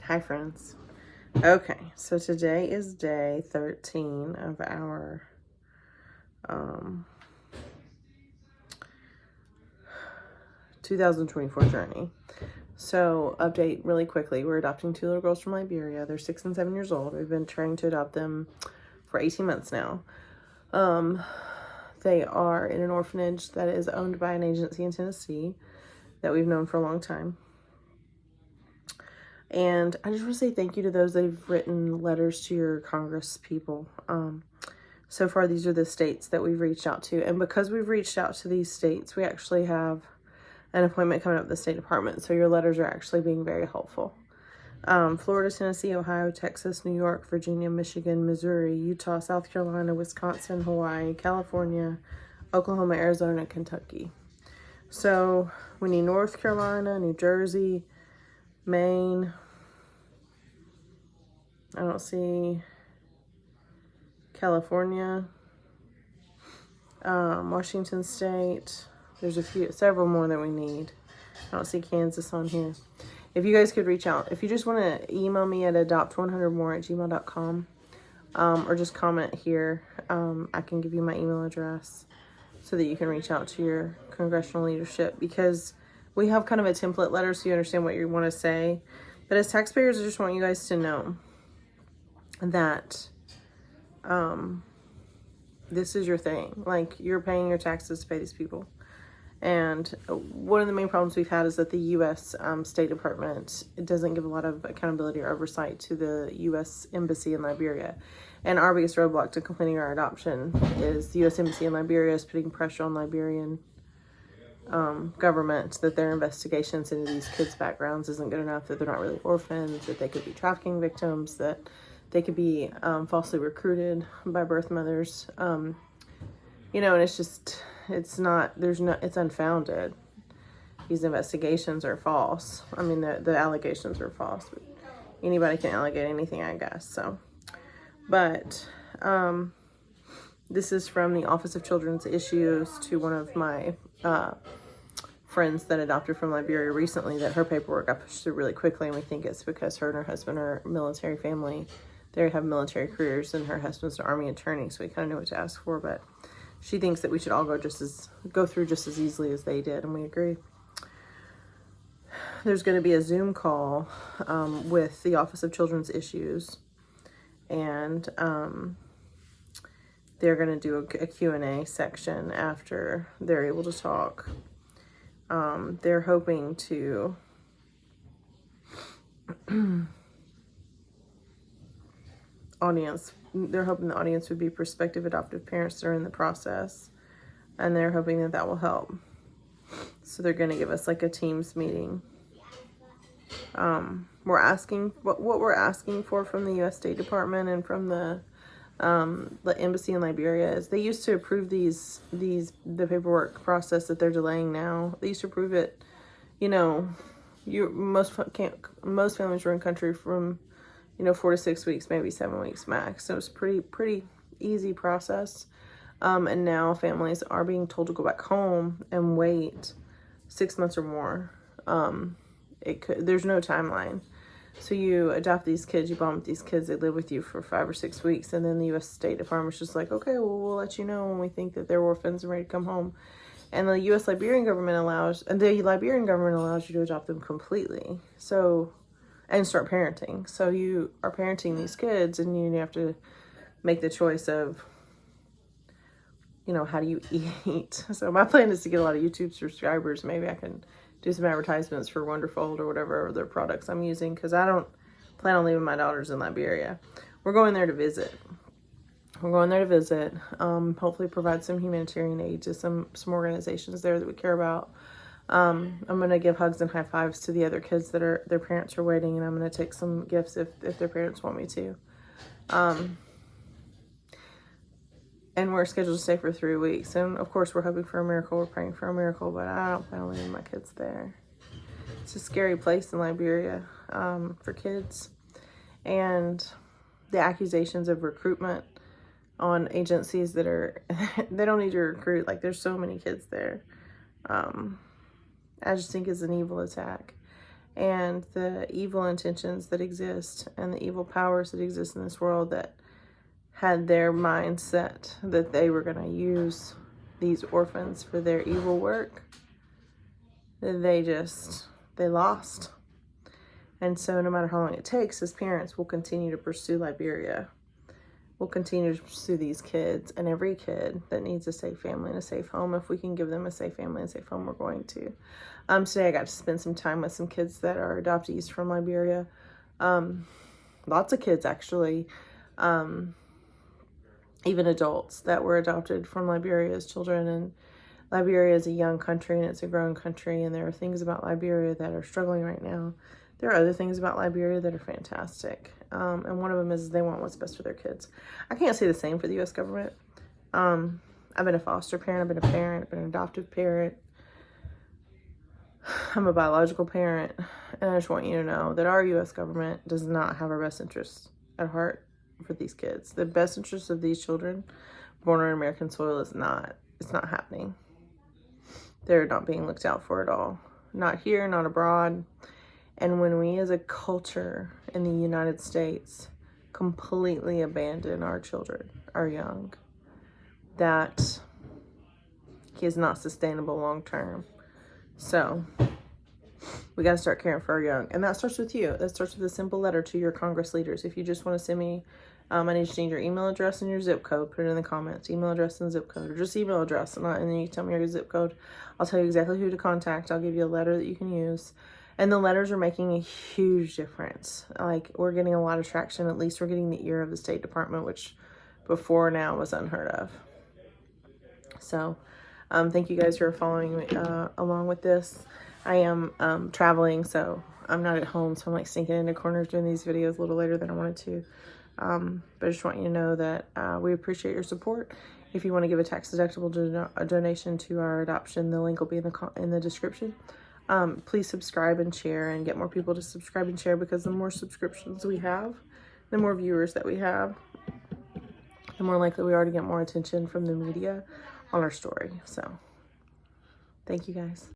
Hi friends. Okay, so today is day 13 of our 2024 journey. So update really quickly, we're adopting 2 little girls from Liberia. They're 6 and 7 years old. We've been trying to adopt them for 18 months now. They are in an orphanage that is owned by an agency in Tennessee that we've known for a long time. And I just want to say thank you to those that have written letters to your Congress people. So far, these are the states that we've reached out to. And because we've reached out to these states, we actually have an appointment coming up with the State Department. So your letters are actually being very helpful. Florida, Tennessee, Ohio, Texas, New York, Virginia, Michigan, Missouri, Utah, South Carolina, Wisconsin, Hawaii, California, Oklahoma, Arizona, Kentucky. So we need North Carolina, New Jersey, Maine. I don't see California, Washington State. There's several more that we need. I don't see Kansas on here. If you guys could reach out, if you just want to email me at adopt100more@gmail.com, or just comment here, I can give you my email address so that you can reach out to your congressional leadership, because we have kind of a template letter so you understand what you want to say. But as taxpayers, I just want you guys to know that this is your thing. Like, you're paying your taxes to pay these people. And one of the main problems we've had is that the U.S. State Department, it doesn't give a lot of accountability or oversight to the U.S. Embassy in Liberia. And our biggest roadblock to completing our adoption is the U.S. Embassy in Liberia is putting pressure on Liberian government that their investigations into these kids' backgrounds isn't good enough, that they're not really orphans, that they could be trafficking victims, that they could be falsely recruited by birth mothers. You know, and it's just, it's unfounded. These investigations are false. I mean, the allegations are false. But anybody can allegate anything, I guess. So, but this is from the Office of Children's Issues to one of my friends that adopted from Liberia recently, that her paperwork got pushed through really quickly, and we think it's because her and her husband are military family. They have military careers, and her husband's an Army attorney, so we kind of know what to ask for. But she thinks that we should all go through just as easily as they did, and we agree. There's going to be a Zoom call with the Office of Children's Issues, and they're going to do a Q&A section after they're able to talk. They're hoping to they're hoping the audience would be prospective adoptive parents that are in the process, and they're hoping that that will help. So they're going to give us like a Teams meeting. We're asking what we're asking for from the U.S. State Department and from the embassy in Liberia is they used to approve the paperwork process that they're delaying now. They used to approve it, you know, most families were in country from 4 to 6 weeks, maybe 7 weeks max. So it's pretty easy process. And now families are being told to go back home and wait 6 months or more. There's no timeline. So you adopt these kids, you bond with these kids, they live with you for 5 or 6 weeks, and then the U.S. State Department's just like, okay, well, we'll let you know when we think that they're orphans and ready to come home. And the Liberian government allows you to adopt them completely. So, and start parenting. So you are parenting these kids, and you have to make the choice of, how do you eat? So my plan is to get a lot of YouTube subscribers. Maybe I can do some advertisements for Wonderfold or whatever other products I'm using, because I don't plan on leaving my daughters in Liberia. We're going there to visit. Hopefully provide some humanitarian aid to some organizations there that we care about. I'm going to give hugs and high fives to the other kids that their parents are waiting, and I'm going to take some gifts if their parents want me to. And we're scheduled to stay for 3 weeks. And of course, we're hoping for a miracle. We're praying for a miracle, but I don't plan on leaving my kids there. It's a scary place in Liberia for kids. And the accusations of recruitment on agencies that they don't need to recruit. Like, there's so many kids there. I just think it's an evil attack. and the evil intentions that exist and the evil powers that exist in this world that had their mindset that they were going to use these orphans for their evil work. They lost. And so no matter how long it takes, as parents, we'll continue to pursue Liberia. We'll continue to pursue these kids, and every kid that needs a safe family and a safe home. If we can give them a safe family and a safe home, we're going to. Today I got to spend some time with some kids that are adoptees from Liberia. Lots of kids, actually. Even adults that were adopted from Liberia as children. And Liberia is a young country, and it's a growing country, and there are things about Liberia that are struggling right now. There are other things about Liberia that are fantastic. And one of them is they want what's best for their kids. I can't say the same for the U.S. government. I've been a foster parent, I've been a parent, I've been an adoptive parent. I'm a biological parent. And I just want you to know that our U.S. government does not have our best interests at heart for these kids. The best interests of these children born on American soil it's not happening. They're not being looked out for at all. Not here, not abroad. And when we as a culture in the United States completely abandon our children, our young, that is not sustainable long term. So we got to start caring for our young. And that starts with you. That starts with a simple letter to your Congress leaders. If you just want to send me, I just need your email address and your zip code. Put it in the comments. Email address and zip code. Or just email address. And then you can tell me your zip code. I'll tell you exactly who to contact. I'll give you a letter that you can use. And the letters are making a huge difference. Like, we're getting a lot of traction. At least we're getting the ear of the State Department, which before now was unheard of. So, thank you guys for following me along with this. I am traveling, so I'm not at home. So I'm like sinking into corners doing these videos a little later than I wanted to. But I just want you to know that we appreciate your support. If you want to give a tax-deductible donation to our adoption, the link will be in the description. Please subscribe and share and get more people to subscribe and share, because the more subscriptions we have, the more viewers that we have, the more likely we are to get more attention from the media on our story. So thank you guys.